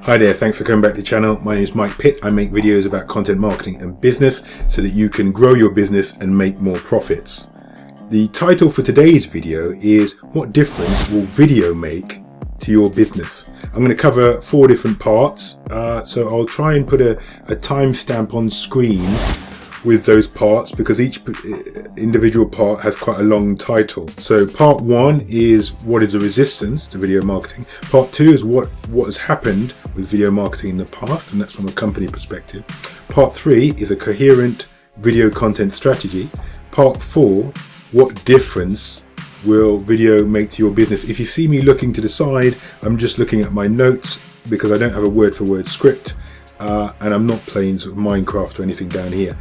Hi there, thanks for coming back to the channel. My name is Mike Pitt. I make videos about content marketing and business so that you can grow your business and make more profits. The title for today's video is What Difference Will Video Make to Your Business? I'm going to cover 4 different parts, so I'll try and put a timestamp on screen with those parts because each individual part has quite a long title. So part 1 is what is the resistance to video marketing. Part 2 is what has happened with video marketing in the past, and that's from a company perspective. Part 3 is a coherent video content strategy. Part 4, what difference will video make to your business? If you see me looking to the side, I'm just looking at my notes because I don't have a word for word script. And I'm not playing sort of Minecraft or anything down here.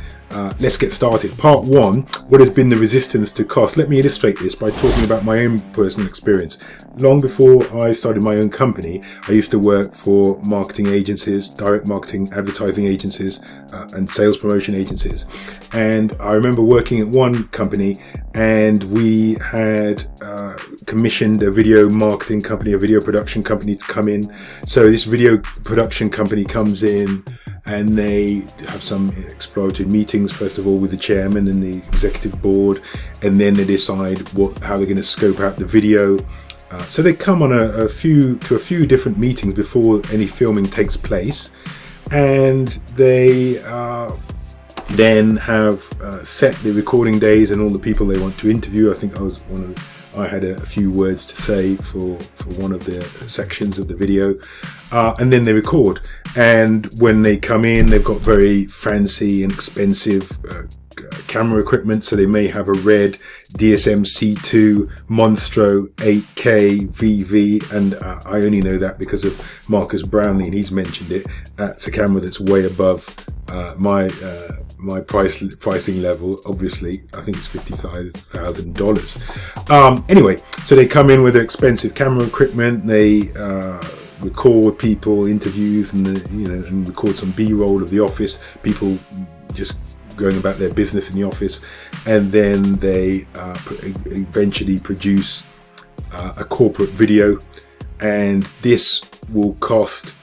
Let's get started. Part 1, what has been the resistance to cost? Let me illustrate this by talking about my own personal experience. Long before I started my own company, I used to work for marketing agencies, direct marketing, advertising agencies, and sales promotion agencies. And I remember working at one company and we had commissioned a video marketing company, a video production company to come in. So this video production company comes in and they have some exploratory meetings, first of all with the chairman and the executive board, and then they decide how they're going to scope out the video. So they come on a few different meetings before any filming takes place, and they then have set the recording days and all the people they want to interview. I think I had a few words to say for one of the sections of the video, and then they record. And when they come in, they've got very fancy and expensive camera equipment, so they may have a red DSM C2 Monstro 8K VV, and I only know that because of Marcus Brownlee, and he's mentioned it. It's a camera that's way above my pricing level. Obviously, I think it's $55,000. Anyway, so they come in with their expensive camera equipment. They record people, interviews, and and record some B-roll of the office. People just going about their business in the office, and then they eventually produce a corporate video, and this will cost.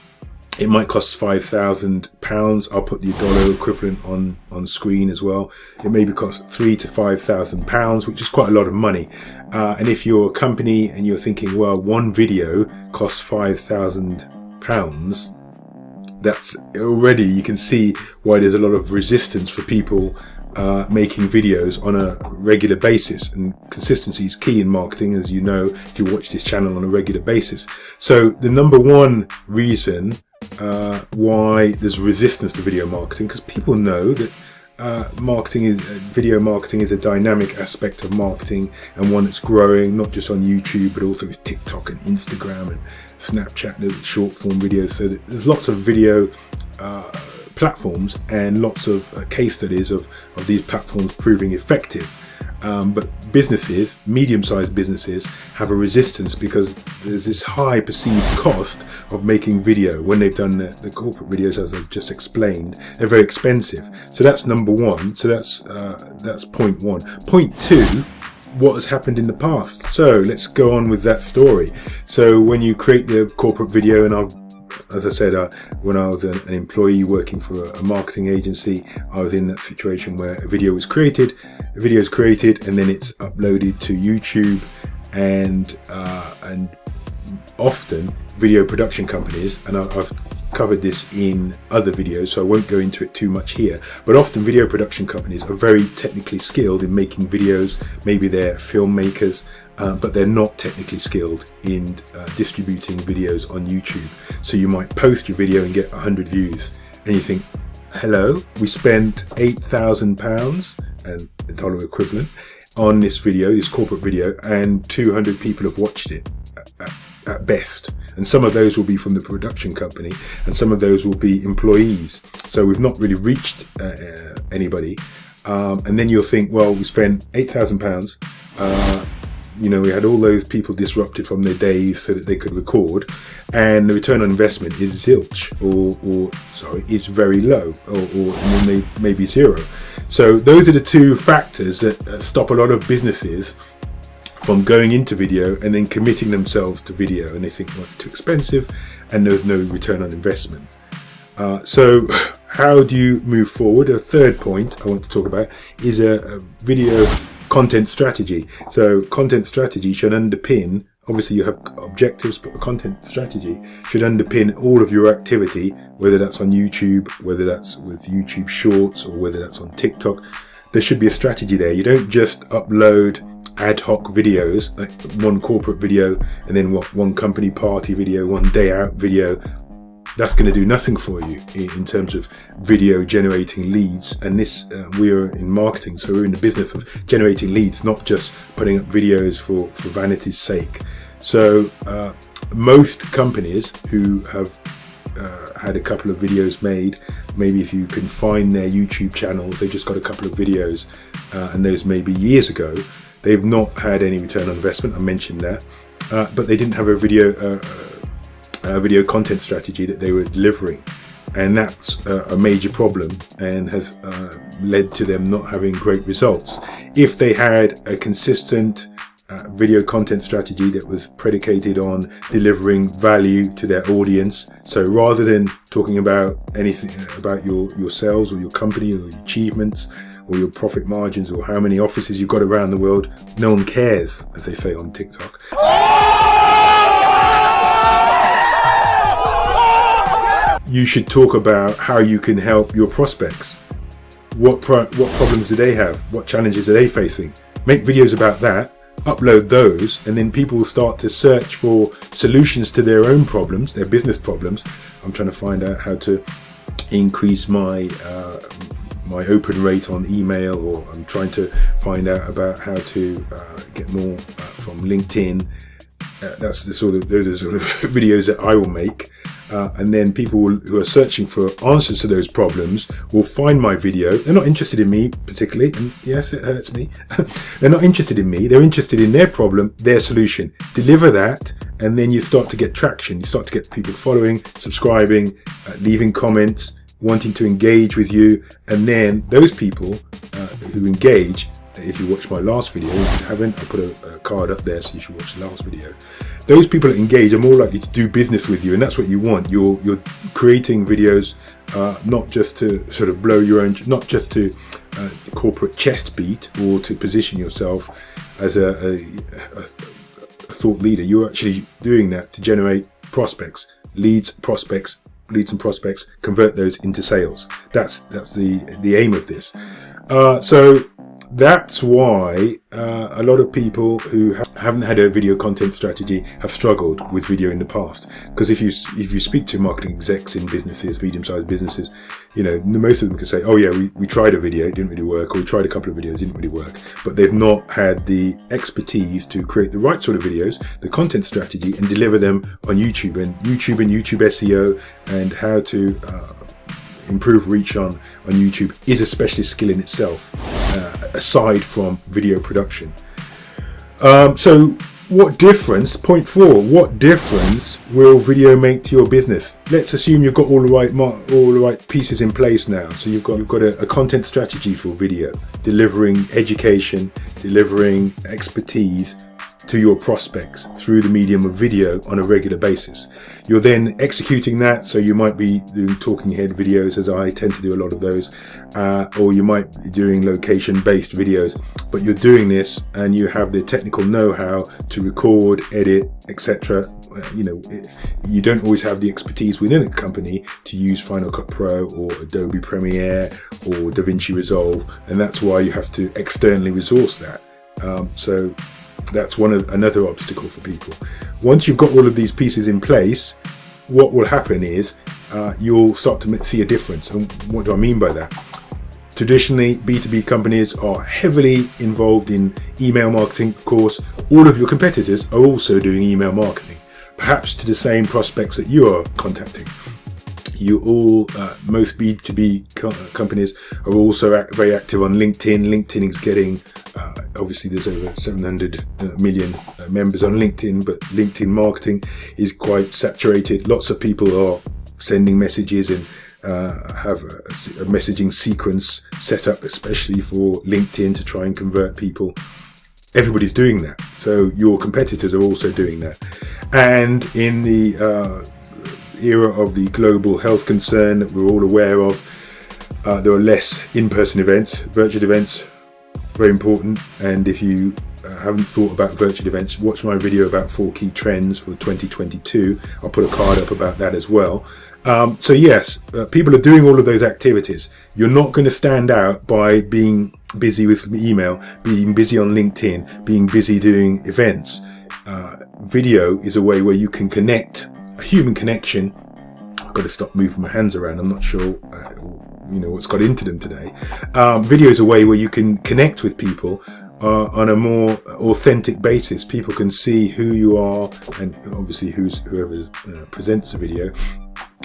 It might cost £5,000. I'll put the dollar equivalent on screen as well. It maybe cost £3,000 to £5,000, which is quite a lot of money. And if you're a company and you're thinking, well, one video costs £5,000, that's already, you can see why there's a lot of resistance for people making videos on a regular basis. And consistency is key in marketing, as you know, if you watch this channel on a regular basis. So the number one reason why there's resistance to video marketing, because people know that video marketing is a dynamic aspect of marketing, and one that's growing not just on YouTube but also with TikTok and Instagram and Snapchat, the short form videos. So there's lots of video platforms and lots of case studies of these platforms proving effective. But businesses, medium-sized businesses, have a resistance because there's this high perceived cost of making video. When they've done the corporate videos, as I've just explained, they're very expensive. So that's number 1. So that's point 1. Point 2, what has happened in the past. So let's go on with that story. So when you create the corporate video, and as I said, when I was an employee working for a marketing agency, I was in that situation where a video is created, and then it's uploaded to YouTube, and often video production companies, and I've covered this in other videos, so I won't go into it too much here, but often video production companies are very technically skilled in making videos. Maybe they're filmmakers, but they're not technically skilled in distributing videos on YouTube. So you might post your video and get 100 views, and you think, hello, we spent £8,000 and the dollar equivalent on this video, this corporate video, and 200 people have watched it at best. And some of those will be from the production company, and some of those will be employees. So we've not really reached anybody. And then you'll think, well, we spent £8,000. We had all those people disrupted from their days so that they could record, and the return on investment is zilch, is very low, or maybe zero. So those are the 2 factors that stop a lot of businesses from going into video and then committing themselves to video, and they think, well, it's too expensive and there's no return on investment. So how do you move forward? A third point I want to talk about is a video content strategy. So content strategy should underpin, obviously you have objectives, but a content strategy should underpin all of your activity, whether that's on YouTube, whether that's with YouTube Shorts, or whether that's on TikTok. There should be a strategy there. You don't just upload ad hoc videos, like one corporate video and then one company party video, one day out video. That's going to do nothing for you in terms of video generating leads. And this, we are in marketing, so we're in the business of generating leads, not just putting up videos for vanity's sake. So most companies who have had a couple of videos made, maybe if you can find their YouTube channels, they've just got a couple of videos, and those may be years ago. They've not had any return on investment. I mentioned that, but they didn't have a video content strategy that they were delivering, and that's a major problem and has led to them not having great results. If they had a consistent video content strategy that was predicated on delivering value to their audience, so rather than talking about anything about your sales or your company or your achievements or your profit margins or how many offices you've got around the world, no one cares, as they say on TikTok. You should talk about how you can help your prospects. What problems do they have? What challenges are they facing? Make videos about that, upload those, and then people will start to search for solutions to their own problems, their business problems. I'm trying to find out how to increase my my open rate on email, or I'm trying to find out about how to get more from LinkedIn. That's those are the sort of videos that I will make. And then people who are searching for answers to those problems will find my video. They're not interested in me particularly, and yes, it hurts me. They're not interested in me. They're interested in their problem, their solution. Deliver that, and then you start to get traction. You start to get people following, subscribing, leaving comments, wanting to engage with you. And then those people who engage, if you watch my last video, if you haven't, I put a card up there, so you should watch the last video. Those people that engage are more likely to do business with you, and that's what you want. You're creating videos not just to sort of blow your own, not just to corporate chest beat or to position yourself as a thought leader. You're actually doing that to generate prospects, leads and prospects, convert those into sales. That's the aim of this. So that's why a lot of people who haven't had a video content strategy have struggled with video in the past. Because if you speak to marketing execs in businesses, medium-sized businesses, you know, most of them can say, oh yeah, we tried a video, it didn't really work, or we tried a couple of videos, it didn't really work. But they've not had the expertise to create the right sort of videos, the content strategy, and deliver them on YouTube and YouTube SEO, and how to improve reach on YouTube is a specialist skill in itself, aside from video production. So what difference, point 4, what difference will video make to your business? Let's assume you've got all the right pieces in place now. So you've got a content strategy for video, delivering education, delivering expertise to your prospects through the medium of video on a regular basis. You're then executing that, so you might be doing talking head videos, as I tend to do a lot of those, or you might be doing location-based videos, but you're doing this and you have the technical know-how to record, edit, etc. You know, you don't always have the expertise within a company to use Final Cut Pro or Adobe Premiere or DaVinci Resolve, and that's why you have to externally resource that. So that's another obstacle for people. Once you've got all of these pieces in place, what will happen is you'll start to see a difference. And what do I mean by that? Traditionally, B2B companies are heavily involved in email marketing. Of course, all of your competitors are also doing email marketing, perhaps to the same prospects that you are contacting. Most B2B companies are also very active on LinkedIn. LinkedIn is getting, obviously there's over 700 million members on LinkedIn, but LinkedIn marketing is quite saturated. Lots of people are sending messages and have a messaging sequence set up especially for LinkedIn to try and convert people. everybody's doing that. So your competitors are also doing that. And in the era of the global health concern that we're all aware of, there are less in-person events. Virtual events, very important. And if you haven't thought about virtual events, watch my video about 4 key trends for 2022. I'll put a card up about that as well. So yes, people are doing all of those activities. You're not going to stand out by being busy with email, being busy on LinkedIn, being busy doing events. Video is a way where you can connect, a human connection. I've got to stop moving my hands around. I'm not sure what's got into them today. Video is a way where you can connect with people on a more authentic basis. People can see who you are, and obviously whoever presents the video,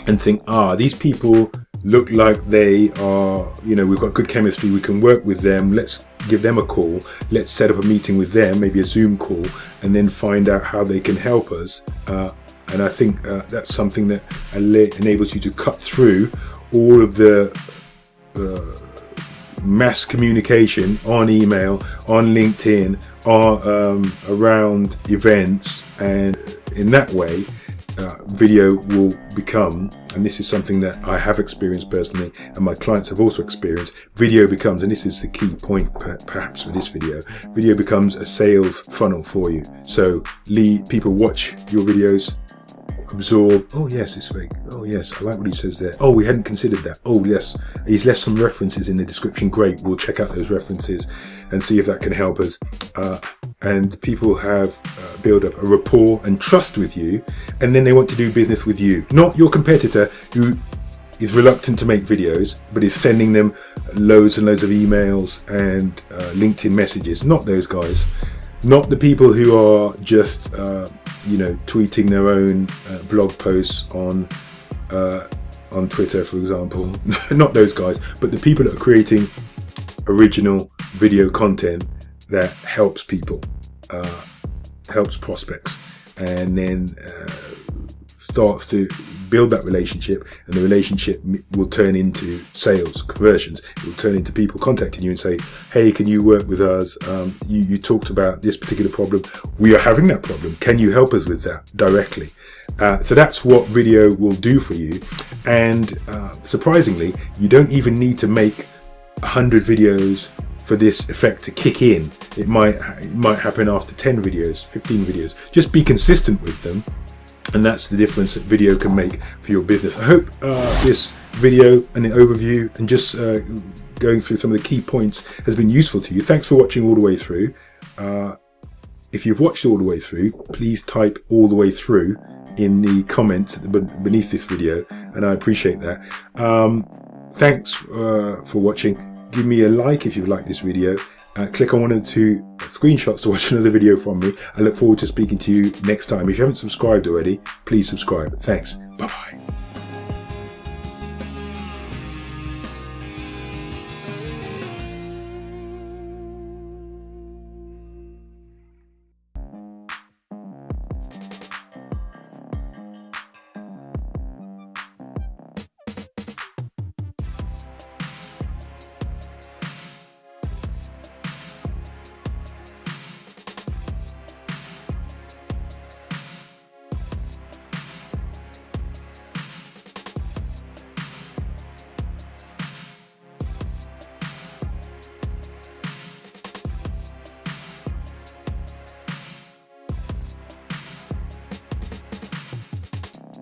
and think, these people look like they are, we've got good chemistry, we can work with them, let's give them a call, let's set up a meeting with them, maybe a Zoom call, and then find out how they can help us. And I think that's something that enables you to cut through all of the mass communication on email, on LinkedIn, around events, and in that way video will become, and this is something that I have experienced personally and my clients have also experienced, video becomes, and this is the key point perhaps for this video becomes a sales funnel for you. So people watch your videos, absorb, oh yes, it's fake, oh yes, I like what he says there, oh we hadn't considered that, oh yes, he's left some references in the description, great, we'll check out those references and see if that can help us. And people have built up a rapport and trust with you, and then they want to do business with you, not your competitor who is reluctant to make videos but is sending them loads and loads of emails and LinkedIn messages. Not those guys, not the people who are just tweeting their own blog posts on Twitter, for example. Not those guys, but the people that are creating original video content that helps people, helps prospects, and then starts to build that relationship, and the relationship will turn into sales, conversions. It will turn into people contacting you and say, hey, can you work with us? You talked about this particular problem. We are having that problem. Can you help us with that directly? So that's what video will do for you. And surprisingly, you don't even need to make 100 videos for this effect to kick in. It might happen after 10 videos, 15 videos. Just be consistent with them, and that's the difference that video can make for your business. I hope this video and the overview and just going through some of the key points has been useful to you. Thanks for watching all the way through. If you've watched all the way through, please type all the way through in the comments beneath this video, and I appreciate that. Thanks for watching. Give me a like if you've liked this video. Click on one of the 2 screenshots to watch another video from me. I look forward to speaking to you next time. If you haven't subscribed already, please subscribe. Thanks. Bye-bye.